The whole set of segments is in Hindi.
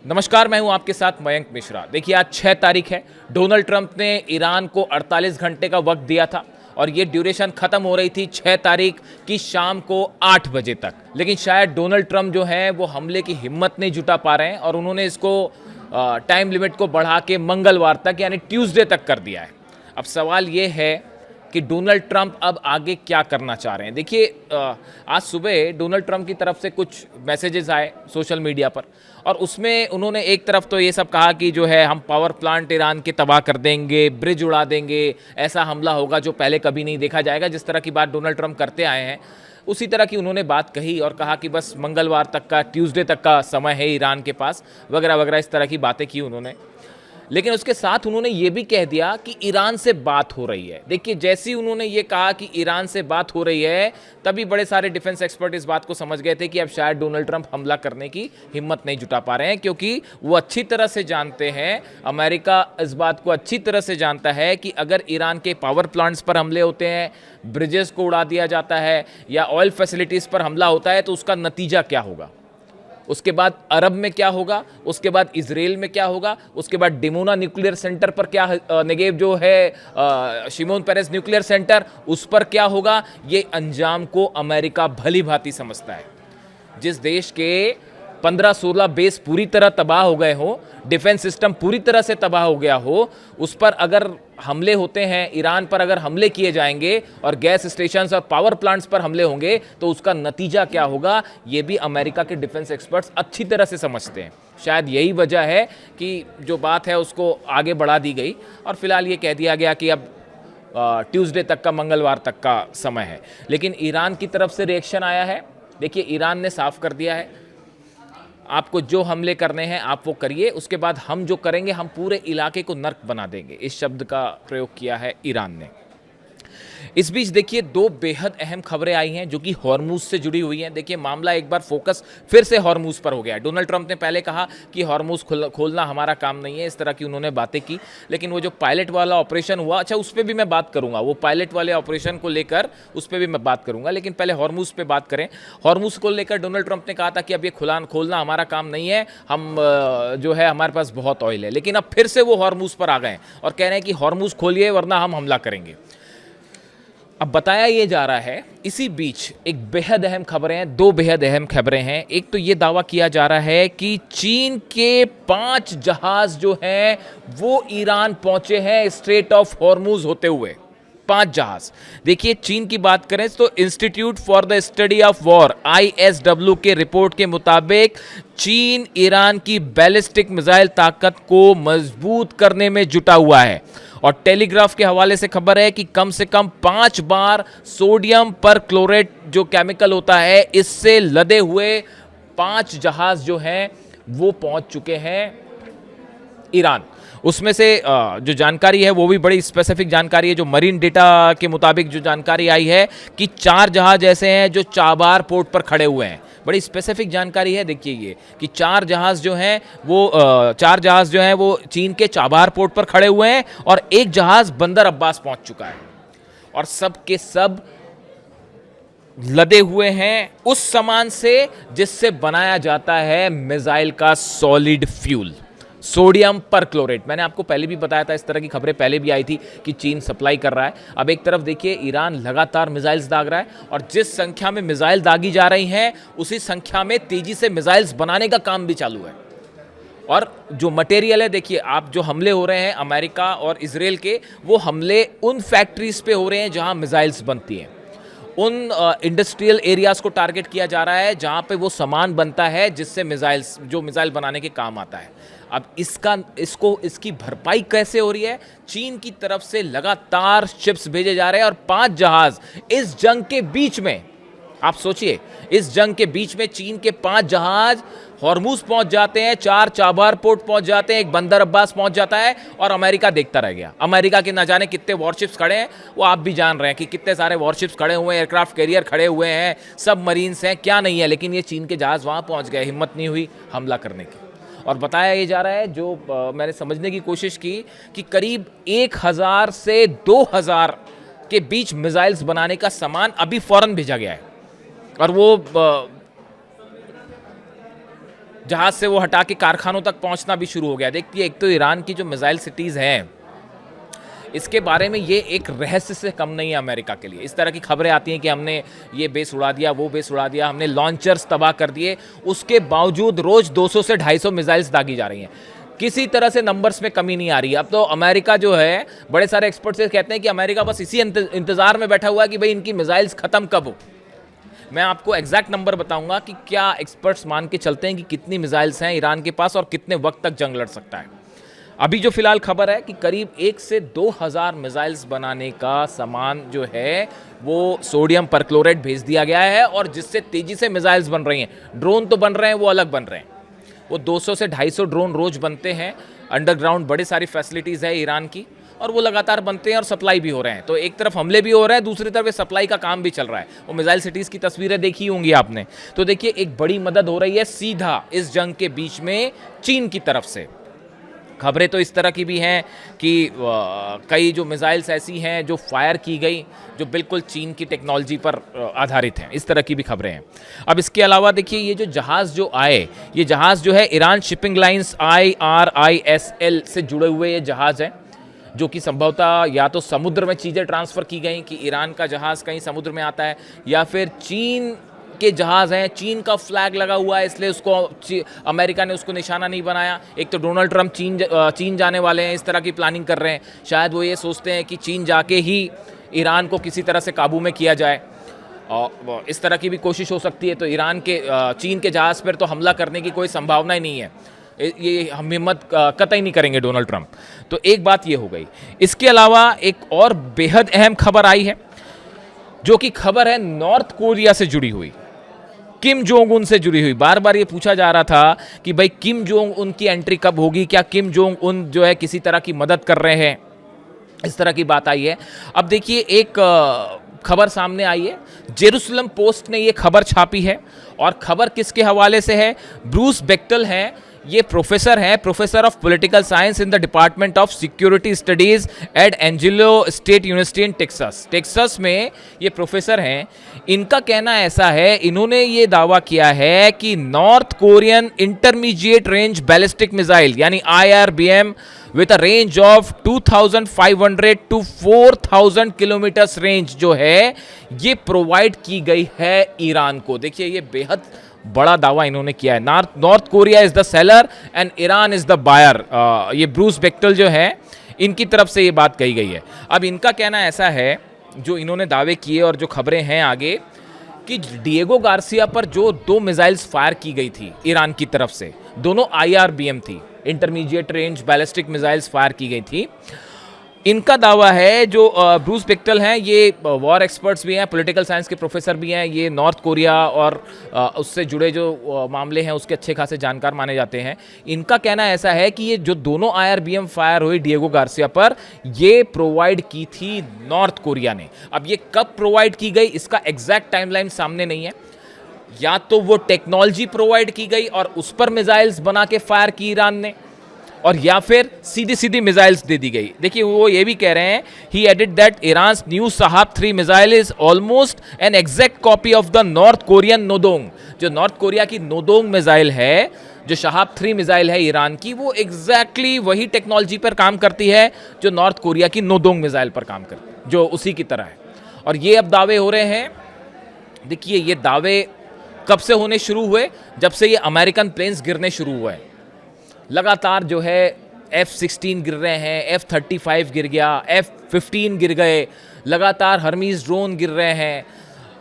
नमस्कार, मैं हूं आपके साथ मयंक मिश्रा। देखिए, आज 6 तारीख है। डोनाल्ड ट्रंप ने ईरान को 48 घंटे का वक्त दिया था और ये ड्यूरेशन खत्म हो रही थी 6 तारीख की शाम को 8 बजे तक। लेकिन शायद डोनाल्ड ट्रंप जो हैं वो हमले की हिम्मत नहीं जुटा पा रहे हैं और उन्होंने इसको टाइम लिमिट को बढ़ा के मंगलवार तक यानी ट्यूसडे तक कर दिया है। अब सवाल ये है कि डोनाल्ड ट्रंप अब आगे क्या करना चाह रहे हैं। देखिए, आज सुबह डोनाल्ड ट्रंप की तरफ से कुछ मैसेजेस आए सोशल मीडिया पर और उसमें उन्होंने एक तरफ तो ये सब कहा कि जो है हम पावर प्लांट ईरान के तबाह कर देंगे, ब्रिज उड़ा देंगे, ऐसा हमला होगा जो पहले कभी नहीं देखा जाएगा। जिस तरह की बात डोनाल्ड ट्रंप करते आए हैं उसी तरह की उन्होंने बात कही और कहा कि बस मंगलवार तक का, ट्यूसडे तक का समय है ईरान के पास, वगैरह वगैरह इस तरह की बातें की उन्होंने। लेकिन उसके साथ उन्होंने ये भी कह दिया कि ईरान से बात हो रही है। देखिए, जैसे ही उन्होंने ये कहा कि ईरान से बात हो रही है, तभी बड़े सारे डिफेंस एक्सपर्ट इस बात को समझ गए थे कि अब शायद डोनाल्ड ट्रंप हमला करने की हिम्मत नहीं जुटा पा रहे हैं, क्योंकि वो अच्छी तरह से जानते हैं, अमेरिका इस बात को अच्छी तरह से जानता है कि अगर ईरान के पावर प्लांट्स पर हमले होते हैं, ब्रिजेस को उड़ा दिया जाता है या ऑयल फैसिलिटीज़ पर हमला होता है तो उसका नतीजा क्या होगा, उसके बाद अरब में क्या होगा, उसके बाद इजराइल में क्या होगा, उसके बाद डिमोना न्यूक्लियर सेंटर पर क्या, नेगेव जो है शिमोन पेरेस न्यूक्लियर सेंटर, उस पर क्या होगा। ये अंजाम को अमेरिका भली भांति समझता है। जिस देश के 15-16 बेस पूरी तरह तबाह हो गए हो, डिफेंस सिस्टम पूरी तरह से तबाह हो गया हो, उस पर अगर हमले होते हैं, ईरान पर अगर हमले किए जाएंगे और गैस स्टेशन और पावर प्लांट्स पर हमले होंगे तो उसका नतीजा क्या होगा, ये भी अमेरिका के डिफेंस एक्सपर्ट्स अच्छी तरह से समझते हैं। शायद यही वजह है कि जो बात है उसको आगे बढ़ा दी गई और फिलहाल ये कह दिया गया कि अब ट्यूसडे तक का, मंगलवार तक का समय है। लेकिन ईरान की तरफ से रिएक्शन आया है। देखिए, ईरान ने साफ कर दिया है, आपको जो हमले करने हैं आप वो करिए, उसके बाद हम जो करेंगे हम पूरे इलाके को नर्क बना देंगे। इस शब्द का प्रयोग किया है ईरान ने। इस बीच देखिए, दो बेहद अहम खबरें आई हैं जो कि हॉर्मूज से जुड़ी हुई हैं। देखिए, मामला एक बार फोकस फिर से हॉर्मूज पर हो गया है। डोनाल्ड ट्रंप ने पहले कहा कि हॉर्मूज खोलना हमारा काम नहीं है, इस तरह की उन्होंने बातें की। लेकिन वो जो पायलट वाला ऑपरेशन हुआ, अच्छा, उस पर भी मैं बात करूंगा, वो पायलट वाले ऑपरेशन को लेकर उस पर भी मैं बात करूंगा। लेकिन पहले हॉर्मूज पे बात करें। हॉर्मूज को लेकर डोनाल्ड ट्रंप ने कहा था कि अब ये खोलना हमारा काम नहीं है, हम जो है हमारे पास बहुत ऑयल है। लेकिन अब फिर से वो हॉर्मूज पर आ गए और कह रहे हैं कि हॉर्मूज खोलिए वरना हम हमला करेंगे। अब बताया ये जा रहा है, इसी बीच एक बेहद अहम खबरें हैं, दो बेहद अहम खबरें हैं। एक तो ये दावा किया जा रहा है कि चीन के 5 जहाज जो हैं वो ईरान पहुंचे हैं स्ट्रेट ऑफ हॉर्मूज होते हुए। 5 जहाज। देखिए, चीन की बात करें तो institute for the study of war ISW के रिपोर्ट के मुताबिक चीन ईरान की बैलिस्टिक मिसाइल ताकत को मजबूत करने में जुटा हुआ है। और टेलीग्राफ के हवाले से खबर है कि कम से कम 5 बार सोडियम पर क्लोरेट जो केमिकल होता है, इससे लदे हुए 5 जहाज जो हैं वो पहुंच चुके हैं ईरान। उसमें से जो जानकारी है वो भी बड़ी स्पेसिफिक जानकारी है। जो मरीन डेटा के मुताबिक जो जानकारी आई है कि 4 जहाज ऐसे हैं जो चाबार पोर्ट पर खड़े हुए हैं। बड़ी स्पेसिफिक जानकारी है। देखिए, ये कि 4 जहाज जो हैं वो चीन के चाबार पोर्ट पर खड़े हुए हैं और एक जहाज बंदर अब्बास पहुंच चुका है और सब के सब लदे हुए हैं उस सामान से जिससे बनाया जाता है मिसाइल का सॉलिड फ्यूल, सोडियम पर क्लोरेट। मैंने आपको पहले भी बताया था, इस तरह की खबरें पहले भी आई थी कि चीन सप्लाई कर रहा है। अब एक तरफ देखिए, ईरान लगातार मिसाइल्स दाग रहा है और जिस संख्या में मिसाइल दागी जा रही हैं उसी संख्या में तेजी से मिसाइल्स बनाने का काम भी चालू है। और जो मटेरियल है, देखिए, आप जो हमले हो रहे हैं अमेरिका और इजराइल के, वो हमले उन फैक्ट्रीज पे हो रहे हैं जहां मिसाइल्स बनती हैं। उन इंडस्ट्रियल एरियाज को टारगेट किया जा रहा है जहां पे वो सामान बनता है जिससे मिसाइल बनाने के काम आता है। अब इसकी भरपाई कैसे हो रही है? चीन की तरफ से लगातार शिप्स भेजे जा रहे हैं और 5 जहाज इस जंग के बीच में, आप सोचिए, इस जंग के बीच में चीन के 5 जहाज हॉर्मूज पहुंच जाते हैं, 4 चाबार पोर्ट पहुंच जाते हैं, एक बंदर अब्बास पहुंच जाता है और अमेरिका देखता रह गया। अमेरिका के ना जाने कितने वॉरशिप्स खड़े हैं, वो आप भी जान रहे हैं कि कितने सारे वॉरशिप्स खड़े हुए हैं, एयरक्राफ्ट कैरियर खड़े हुए हैं, सब मरीन्स हैं, क्या नहीं है। लेकिन ये चीन के जहाज वहां पहुंच गए, हिम्मत नहीं हुई हमला करने की। और बताया ये जा रहा है, जो मैंने समझने की कोशिश की, कि करीब 1000 से 2000 के बीच मिसाइल्स बनाने का सामान अभी फौरन भेजा गया है। और वो जहाज़ से वो हटा के कारखानों तक पहुंचना भी शुरू हो गया। देखिए, एक तो ईरान की जो मिसाइल सिटीज़ हैं, इसके बारे में ये एक रहस्य से कम नहीं है अमेरिका के लिए। इस तरह की खबरें आती हैं कि हमने ये बेस उड़ा दिया, वो बेस उड़ा दिया, हमने लॉन्चर्स तबाह कर दिए, उसके बावजूद रोज़ 200 से 250 मिसाइल्स दागी जा रही हैं। किसी तरह से नंबर्स में कमी नहीं आ रही है। अब तो अमेरिका जो है, बड़े सारे एक्सपर्ट्स कहते हैं कि अमेरिका बस इसी इंतज़ार में बैठा हुआ है कि भाई इनकी मिसाइल्स ख़त्म कब हो। मैं आपको एग्जैक्ट नंबर बताऊंगा कि क्या एक्सपर्ट्स मान के चलते हैं कि कितनी मिसाइल्स हैं ईरान के पास और कितने वक्त तक जंग लड़ सकता है। अभी जो फिलहाल खबर है कि करीब 1 से 2,000 मिसाइल्स बनाने का सामान जो है वो सोडियम परक्लोरेट भेज दिया गया है, और जिससे तेज़ी से मिसाइल्स बन रही हैं। ड्रोन तो बन रहे हैं, वो अलग बन रहे हैं। वो 200 से 250 ड्रोन रोज़ बनते हैं। अंडरग्राउंड बड़ी सारी फैसिलिटीज़ है ईरान की, और वो लगातार बनते हैं और सप्लाई भी हो रहे हैं। तो एक तरफ हमले भी हो रहे हैं, दूसरी तरफ सप्लाई का काम भी चल रहा है। वो मिसाइल सिटीज़ की तस्वीरें देखी होंगी आपने। तो देखिए, एक बड़ी मदद हो रही है सीधा इस जंग के बीच में चीन की तरफ से। खबरें तो इस तरह की भी हैं कि कई जो मिसाइल्स ऐसी हैं जो फायर की गई, जो बिल्कुल चीन की टेक्नोलॉजी पर आधारित हैं। इस तरह की भी खबरें हैं। अब इसके अलावा देखिए, ये जो जहाज़ जो आए, ये जहाज़ जो है ईरान शिपिंग लाइंस IRISL से जुड़े हुए ये जहाज़ हैं, जो कि संभवतः या तो समुद्र में चीज़ें ट्रांसफ़र की गई कि ईरान का जहाज़ कहीं समुद्र में आता है, या फिर चीन के जहाज़ हैं, चीन का फ्लैग लगा हुआ है, इसलिए उसको अमेरिका ने उसको निशाना नहीं बनाया। एक तो डोनाल्ड ट्रंप चीन जाने वाले हैं, इस तरह की प्लानिंग कर रहे हैं। शायद वो ये सोचते हैं कि चीन जाके ही ईरान को किसी तरह से काबू में किया जाए, और इस तरह की भी कोशिश हो सकती है। तो ईरान के चीन के जहाज़ पर तो हमला करने की कोई संभावना ही नहीं है, ये हम हिम्मत कतई नहीं करेंगे डोनाल्ड ट्रंप। तो एक बात ये हो गई। इसके अलावा एक और बेहद अहम खबर आई है, जो कि खबर है नॉर्थ कोरिया से जुड़ी हुई, किम जोंग उन से जुड़ी हुई। बार बार ये पूछा जा रहा था कि भाई किम जोंग उन की एंट्री कब होगी, क्या किम जोंग उन जो है किसी तरह की मदद कर रहे हैं, इस तरह की बात आई है। अब देखिए, एक खबर सामने आई है, जेरूसलम पोस्ट ने ये खबर छापी है, और खबर किसके हवाले से है? ब्रूस बेक्टल हैं, ये प्रोफेसर हैं, professor of political science in the department of security studies at Angelo State University in Texas. Texas में ये प्रोफेसर हैं। इनका कहना ऐसा है, इन्होंने ये दावा किया है कि North Korean intermediate range ballistic missile यानी IRBM with a range of 2500 to 4000 kilometres range जो है, ये प्रोवाइड की गई है ईरान को। देखिए, ये बेहद बड़ा दावा इन्होंने किया है। North Korea is the seller and Iran is the buyer. ये ब्रूस बेक्टल जो है, इनकी तरफ से ये बात कही गई है। अब इनका कहना ऐसा है, जो इन्होंने दावे किए और जो खबरें हैं आगे, कि डिएगो गार्सिया पर जो 2 मिसाइल्स फायर की गई थी ईरान की तरफ से, दोनों IRBM थी, intermediate range ballistic missiles fire की गई थी। इनका दावा है, जो ब्रूस बेक्टल हैं, ये वॉर एक्सपर्ट्स भी हैं, पॉलिटिकल साइंस के प्रोफेसर भी हैं, ये नॉर्थ कोरिया और उससे जुड़े जो मामले हैं उसके अच्छे खासे जानकार माने जाते हैं। इनका कहना ऐसा है कि ये जो दोनों IRBM फायर हुई डिएगो गार्सिया पर, ये प्रोवाइड की थी नॉर्थ कोरिया ने। अब ये कब प्रोवाइड की गई, इसका एग्जैक्ट टाइमलाइन सामने नहीं है। या तो वो टेक्नोलॉजी प्रोवाइड की गई और उस पर मिसाइल्स बना के फायर की ईरान ने, और या फिर सीधी सीधी मिसाइल्स दे दी गई। देखिए, वो ये भी कह रहे हैं, he added that Iran's new Shahab 3 missile is almost an exact copy of the North Korean Nodong. जो नॉर्थ कोरिया की नोदोंग मिसाइल है, जो शहाब 3 मिसाइल है ईरान की, वो एग्जैक्टली वही टेक्नोलॉजी पर काम करती है जो नॉर्थ कोरिया की नोदोंग मिसाइल पर काम करती है, जो उसी की तरह है। और ये अब दावे हो रहे हैं। देखिए, ये दावे कब से होने शुरू हुए? जब से ये अमेरिकन प्लेन्स गिरने शुरू हुए। लगातार जो है F-16 गिर रहे हैं, F-35 गिर गया, F-15 गिर गए, लगातार हर्मीज ड्रोन गिर रहे हैं,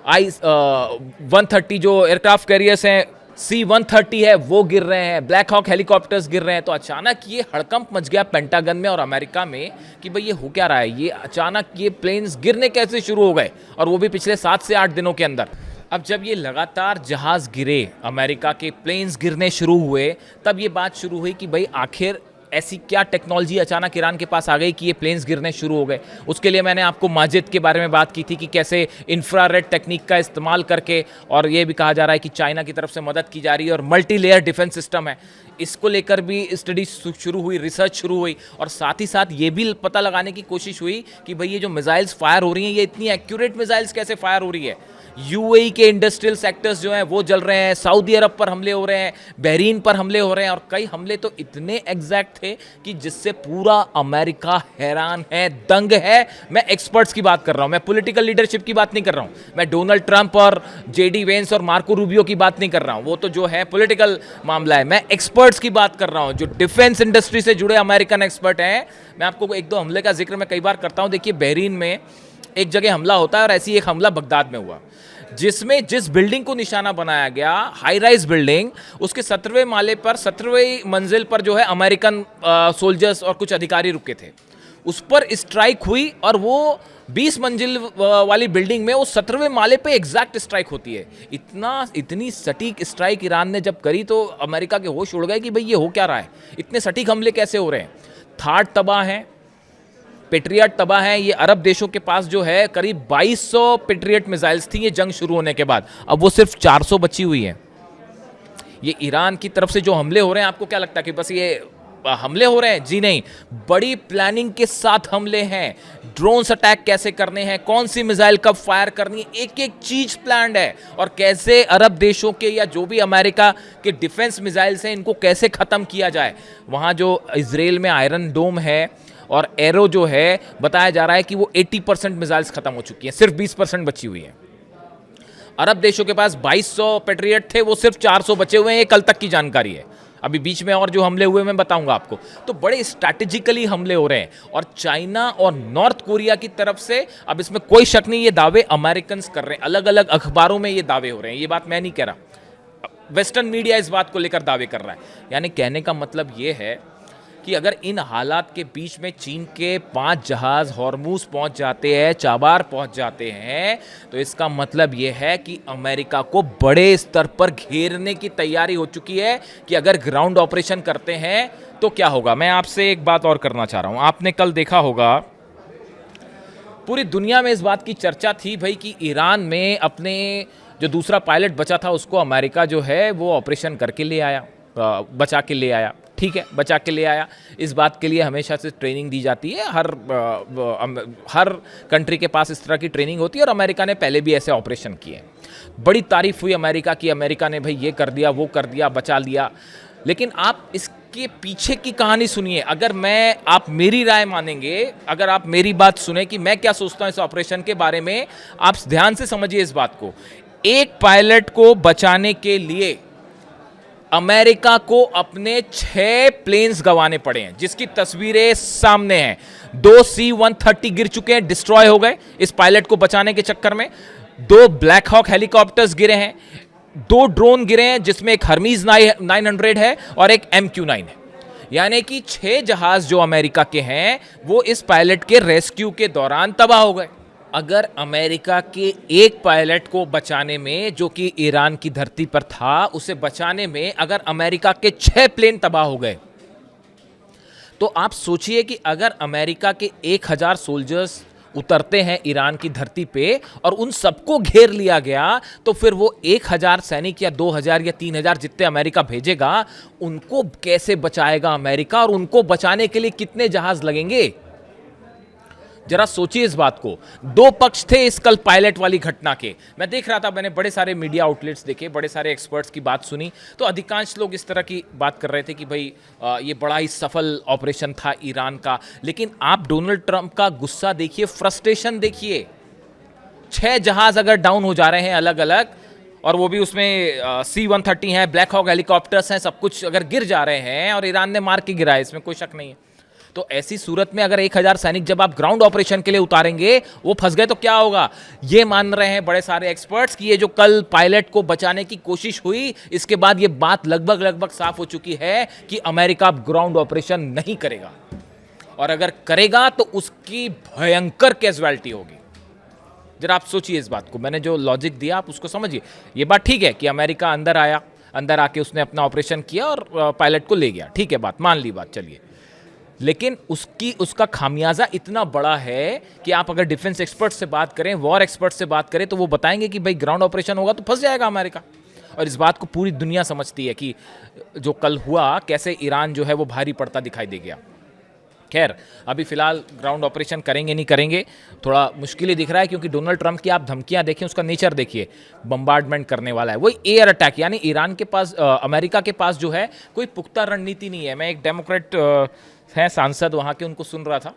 I-130 जो एयरक्राफ्ट कैरियर्स हैं, C-130 है, वो गिर रहे हैं, ब्लैक हॉक हेलीकॉप्टर्स गिर रहे हैं। तो अचानक ये हड़कंप मच गया पेंटागन में और अमेरिका में कि भाई ये हो क्या रहा है, ये अचानक ये प्लेन्स गिरने कैसे शुरू हो गए, और वो भी पिछले 7 से 8 दिनों के अंदर। अब जब ये लगातार जहाज़ गिरे, अमेरिका के प्लेन्स गिरने शुरू हुए, तब ये बात शुरू हुई कि भाई आखिर ऐसी क्या टेक्नोलॉजी अचानक ईरान के पास आ गई कि ये प्लेन्स गिरने शुरू हो गए। उसके लिए मैंने आपको माजिद के बारे में बात की थी कि कैसे इंफ्रारेड टेक्निक का इस्तेमाल करके, और ये भी कहा जा रहा है कि चाइना की तरफ से मदद की जा रही है, और मल्टी लेयर डिफेंस सिस्टम है। इसको लेकर भी स्टडी शुरू हुई, रिसर्च शुरू हुई, और साथ ही साथ ये भी पता लगाने की कोशिश हुई कि भाई ये जो मिसाइल्स फायर हो रही हैं, ये इतनी एक्यूरेट मिसाइल्स कैसे फायर हो रही है। यूएई के इंडस्ट्रियल सेक्टर्स जो हैं वो जल रहे हैं, सऊदी अरब पर हमले हो रहे हैं, बहरीन पर हमले हो रहे हैं, और कई हमले तो इतने एग्जैक्ट थे कि जिससे पूरा अमेरिका हैरान है, दंग है। मैं एक्सपर्ट्स की बात कर रहा हूं, मैं पॉलिटिकल लीडरशिप की बात नहीं कर रहा हूं, मैं डोनाल्ड ट्रंप और जेडी वेंस और मार्को रूबियो की बात नहीं कर रहा हूं, वो तो जो है पॉलिटिकल मामला है। मैं एक्सपर्ट्स की बात कर रहा हूं, जो डिफेंस इंडस्ट्री से जुड़े अमेरिकन एक्सपर्ट हैं। मैं आपको एक दो हमले का जिक्र मैं कई बार करता हूं। देखिए, बहरीन में एक जगह हमला होता है, और ऐसी एक हमला बगदाद में हुआ, जिसमें जिस बिल्डिंग को निशाना बनाया गया, हाई राइज बिल्डिंग, उसके 17वें माले पर, 17वें मंजिल पर जो है अमेरिकन सोल्जर्स और कुछ अधिकारी रुके थे। उस पर स्ट्राइक हुई, और वो 20 मंजिल वाली बिल्डिंग में वो 17वें माले पे एग्जैक्ट स्ट्राइक होती है। इतनी सटीक स्ट्राइक ईरान ने जब करी तो अमेरिका के होश उड़ गए कि भाई ये हो क्या रहा है, इतने सटीक हमले कैसे हो रहे हैं। थार्ड तबाह हैं, पेट्रियट तबाह है। ये अरब देशों के पास जो है करीब 2200 पेट्रियट मिसाइल्स थी ये जंग शुरू होने के बाद, अब वो सिर्फ 400 बची हुई हैं। ये ईरान की तरफ से जो हमले हो रहे हैं, आपको क्या लगता है कि बस ये हमले हो रहे हैं? जी नहीं, बड़ी प्लानिंग के साथ हमले हैं। ड्रोन्स अटैक कैसे करने हैं, कौन सी मिसाइल कब फायर करनी है, एक एक चीज प्लान्ड है, और कैसे अरब देशों के या जो भी अमेरिका के डिफेंस मिसाइल्स हैं इनको कैसे खत्म किया जाए। वहां जो इजराइल में आयरन डोम है और एरो जो है, बताया जा रहा है कि वो 80% मिसाइल्स खत्म हो चुकी हैं, सिर्फ 20% बची हुई है। अरब देशों के पास 2200 पेट्रियट थे, वो सिर्फ 400 बचे हुए हैं, ये कल तक की जानकारी है। अभी बीच में और जो हमले हुए मैं बताऊंगा आपको। तो बड़े स्ट्रैटेजिकली हमले हो रहे हैं, और चाइना और नॉर्थ कोरिया की तरफ से, अब इसमें कोई शक नहीं, ये दावे अमेरिकन कर रहे हैं, अलग अलग अखबारों में ये दावे हो रहे हैं, ये बात मैं नहीं कह रहा, वेस्टर्न मीडिया इस बात को लेकर दावे कर रहा है। यानी कहने का मतलब ये है कि अगर इन हालात के बीच में चीन के 5 जहाज हॉर्मूज पहुंच जाते हैं, चाबार पहुंच जाते हैं, तो इसका मतलब यह है कि अमेरिका को बड़े स्तर पर घेरने की तैयारी हो चुकी है कि अगर ग्राउंड ऑपरेशन करते हैं तो क्या होगा। मैं आपसे एक बात और करना चाह रहा हूं। आपने कल देखा होगा, पूरी दुनिया में इस बात की चर्चा थी भाई कि ईरान में अपने जो दूसरा पायलट बचा था उसको अमेरिका जो है वो ऑपरेशन करके ले आया, बचा के ले आया। ठीक है, बचा के ले आया। इस बात के लिए हमेशा से ट्रेनिंग दी जाती है, हर कंट्री के पास इस तरह की ट्रेनिंग होती है, और अमेरिका ने पहले भी ऐसे ऑपरेशन किए। बड़ी तारीफ हुई अमेरिका की, अमेरिका ने भाई ये कर दिया, वो कर दिया, बचा लिया। लेकिन आप इसके पीछे की कहानी सुनिए। अगर आप मेरी राय मानेंगे, अगर आप मेरी बात सुने कि मैं क्या सोचता हूँ इस ऑपरेशन के बारे में, आप ध्यान से समझिए इस बात को। एक पायलट को बचाने के लिए अमेरिका को अपने 6 प्लेन्स गंवाने पड़े हैं, जिसकी तस्वीरें सामने हैं। 2 C-130 गिर चुके हैं, डिस्ट्रॉय हो गए इस पायलट को बचाने के चक्कर में। 2 ब्लैक हॉक हेलीकॉप्टर्स गिरे हैं, 2 ड्रोन गिरे हैं, जिसमें एक हर्मीज 900 है और एक MQ-9 है। यानी कि 6 जहाज जो अमेरिका के हैं वो इस पायलट के रेस्क्यू के दौरान तबाह हो गए। अगर अमेरिका के एक पायलट को बचाने में, जो कि ईरान की धरती पर था, उसे बचाने में अगर अमेरिका के 6 प्लेन तबाह हो गए, तो आप सोचिए कि अगर अमेरिका के 1000 सोल्जर्स उतरते हैं ईरान की धरती पे और उन सबको घेर लिया गया, तो फिर वो 1000 सैनिक या 2000 या 3000 जितने अमेरिका भेजेगा, उनको कैसे बचाएगा अमेरिका, और उनको बचाने के लिए कितने जहाज लगेंगे। जरा सोचिए इस बात को। 2 पक्ष थे इस कल पायलट वाली घटना के। मैं देख रहा था, मैंने बड़े सारे मीडिया आउटलेट्स देखे, बड़े सारे एक्सपर्ट्स की बात सुनी, तो अधिकांश लोग इस तरह की बात कर रहे थे कि भाई ये बड़ा ही सफल ऑपरेशन था ईरान का। लेकिन आप डोनाल्ड ट्रंप का गुस्सा देखिए, फ्रस्ट्रेशन देखिए। 6 जहाज अगर डाउन हो जा रहे हैं अलग अलग, और वो भी उसमें C-130 है, ब्लैक हॉक हेलीकॉप्टर्स हैं, सब कुछ अगर गिर जा रहे हैं, और ईरान ने मार के गिरा है, इसमें कोई शक नहीं है। तो ऐसी सूरत में अगर 1000 सैनिक जब आप ग्राउंड ऑपरेशन के लिए उतारेंगे, वो फंस गए तो क्या होगा। ये मान रहे हैं बड़े सारे एक्सपर्ट्स कि ये जो कल पायलट को बचाने की कोशिश हुई, इसके बाद ये बात लगभग साफ हो चुकी है कि अमेरिका ग्राउंड ऑपरेशन नहीं करेगा, और अगर करेगा तो उसकी भयंकर कैजुअलिटी होगी। जरा आप सोचिए इस बात को, मैंने जो लॉजिक दिया आप उसको समझिए। ये बात ठीक है कि अमेरिका अंदर आया, अंदर आके उसने अपना ऑपरेशन किया और पायलट को ले गया, ठीक है, बात मान ली बात, चलिए। लेकिन उसका खामियाजा इतना बड़ा है कि आप अगर डिफेंस एक्सपर्ट से बात करें, वॉर एक्सपर्ट से बात करें, तो वो बताएंगे कि भाई ग्राउंड ऑपरेशन होगा तो फंस जाएगा अमेरिका। और इस बात को पूरी दुनिया समझती है कि जो कल हुआ कैसे ईरान जो है वो भारी पड़ता दिखाई दे गया। खैर, अभी फिलहाल ग्राउंड ऑपरेशन करेंगे नहीं करेंगे थोड़ा मुश्किल ही दिख रहा है, क्योंकि डोनाल्ड ट्रंप की आप धमकियां देखें, उसका नेचर देखिए, बम्बार्डमेंट करने वाला है, वही एयर अटैक। यानी ईरान के पास अमेरिका के पास जो है कोई पुख्ता रणनीति नहीं है। मैं एक डेमोक्रेट हैं सांसद वहाँ के, उनको सुन रहा था,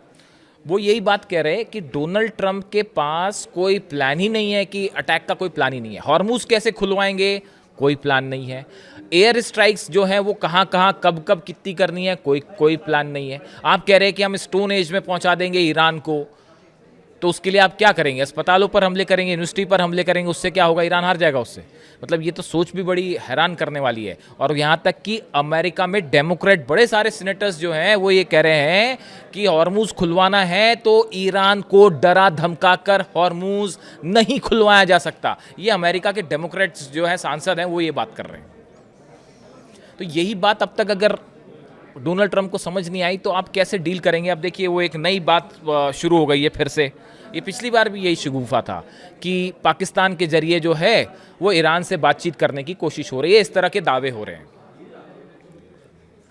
वो यही बात कह रहे हैं कि डोनाल्ड ट्रंप के पास कोई प्लान ही नहीं है, कि अटैक का कोई प्लान ही नहीं है। हॉर्मुज कैसे खुलवाएंगे, कोई प्लान नहीं है। एयर स्ट्राइक्स जो हैं वो कहाँ कहाँ कब कब कितनी करनी है, कोई प्लान नहीं है। आप कह रहे हैं कि हम स्टोन एज में पहुंचा देंगे ईरान को, तो उसके लिए आप क्या करेंगे? अस्पतालों पर हमले करेंगे, यूनिवर्सिटी पर हमले करेंगे, उससे क्या होगा? ईरान हार जाएगा उससे। मतलब ये तो सोच भी बड़ी हैरान करने वाली है। और यहाँ तक कि अमेरिका में डेमोक्रेट बड़े सारे सीनेटर्स जो हैं वो ये कह रहे हैं कि हॉर्मुज खुलवाना है तो ईरान को डरा धमका कर हॉर्मुज नहीं खुलवाया जा सकता। ये अमेरिका के डेमोक्रेट्स जो है सांसद हैं वो ये बात कर रहे हैं। तो यही बात अब तक अगर डोनाल्ड ट्रंप को समझ नहीं आई तो आप कैसे डील करेंगे? अब देखिए वो एक नई बात शुरू हो गई है फिर से। ये पिछली बार भी यही शगुफा था कि पाकिस्तान के जरिए जो है वो ईरान से बातचीत करने की कोशिश हो रही है, इस तरह के दावे हो रहे हैं।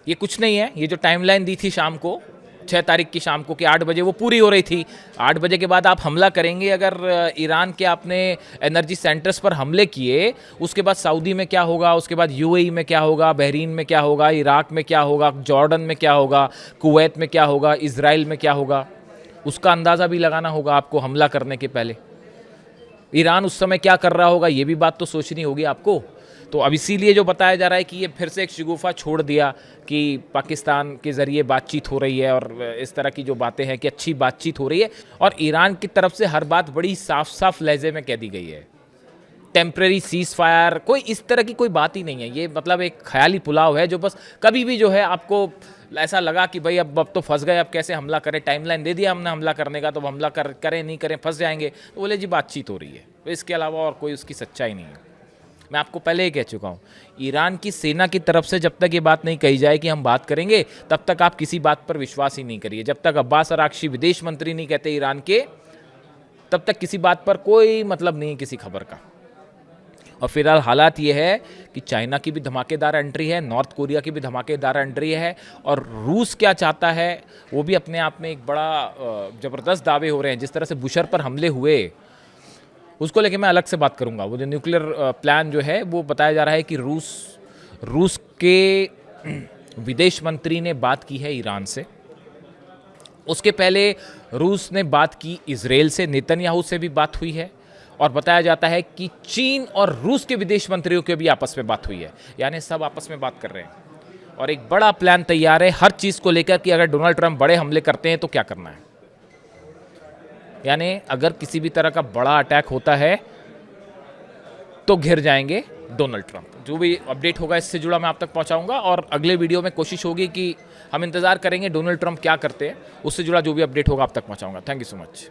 ये कुछ नहीं है, ये जो टाइमलाइन दी थी शाम को 6 तारीख की शाम को कि 8 बजे वो पूरी हो रही थी। 8 बजे के बाद आप हमला करेंगे। अगर ईरान के आपने एनर्जी सेंटर्स पर हमले किए, उसके बाद सऊदी में क्या होगा, उसके बाद यूएई में क्या होगा, बहरीन में क्या होगा, इराक में क्या होगा, जॉर्डन में क्या होगा, कुवैत में क्या होगा, इजराइल में क्या होगा, उसका अंदाज़ा भी लगाना होगा आपको हमला करने के पहले। ईरान उस समय क्या कर रहा होगा, ये भी बात तो सोचनी होगी आपको। तो अब इसीलिए जो बताया जा रहा है कि ये फिर से एक शगुफा छोड़ दिया कि पाकिस्तान के ज़रिए बातचीत हो रही है, और इस तरह की जो बातें हैं कि अच्छी बातचीत हो रही है, और ईरान की तरफ से हर बात बड़ी साफ साफ लहजे में कह दी गई है। टेम्प्रेरी सीज़ फायर, कोई इस तरह की कोई बात ही नहीं है। ये मतलब एक ख्याली पुलाव है जो बस कभी भी जो है आपको ऐसा लगा कि भाई अब तो फंस गए, अब कैसे हमला करें, टाइमलाइन दे दिया हमने हमला करने का, तो अब हमला करें नहीं करें फंस जाएंगे, तो बोले जी बातचीत हो रही है। तो इसके अलावा और कोई उसकी सच्चाई नहीं है। मैं आपको पहले ही कह चुका हूँ, ईरान की सेना की तरफ से जब तक ये बात नहीं कही जाए कि हम बात करेंगे, तब तक आप किसी बात पर विश्वास ही नहीं करिए। जब तक अब्बास अराक्ची विदेश मंत्री नहीं कहते ईरान के, तब तक किसी बात पर कोई मतलब नहीं किसी खबर का। और फिलहाल हालात ये है कि चाइना की भी धमाकेदार एंट्री है, नॉर्थ कोरिया की भी धमाकेदार एंट्री है, और रूस क्या चाहता है वो भी अपने आप में एक बड़ा ज़बरदस्त दावे हो रहे हैं। जिस तरह से बुशर पर हमले हुए, उसको लेके मैं अलग से बात करूंगा। वो जो न्यूक्लियर प्लान जो है वो बताया जा रहा है कि रूस के विदेश मंत्री ने बात की है ईरान से। उसके पहले रूस ने बात की इजराइल से, नेतन्याहू से भी बात हुई है, और बताया जाता है कि चीन और रूस के विदेश मंत्रियों के भी आपस में बात हुई है। यानी सब आपस में बात कर रहे हैं और एक बड़ा प्लान तैयार है हर चीज़ को लेकर कि अगर डोनाल्ड ट्रंप बड़े हमले करते हैं तो क्या करना है। यानी अगर किसी भी तरह का बड़ा अटैक होता है तो घिर जाएंगे डोनाल्ड ट्रंप। जो भी अपडेट होगा इससे जुड़ा मैं आप तक पहुंचाऊंगा, और अगले वीडियो में कोशिश होगी कि हम इंतज़ार करेंगे डोनाल्ड ट्रंप क्या करते हैं, उससे जुड़ा जो भी अपडेट होगा आप तक पहुंचाऊंगा। Thank you so much.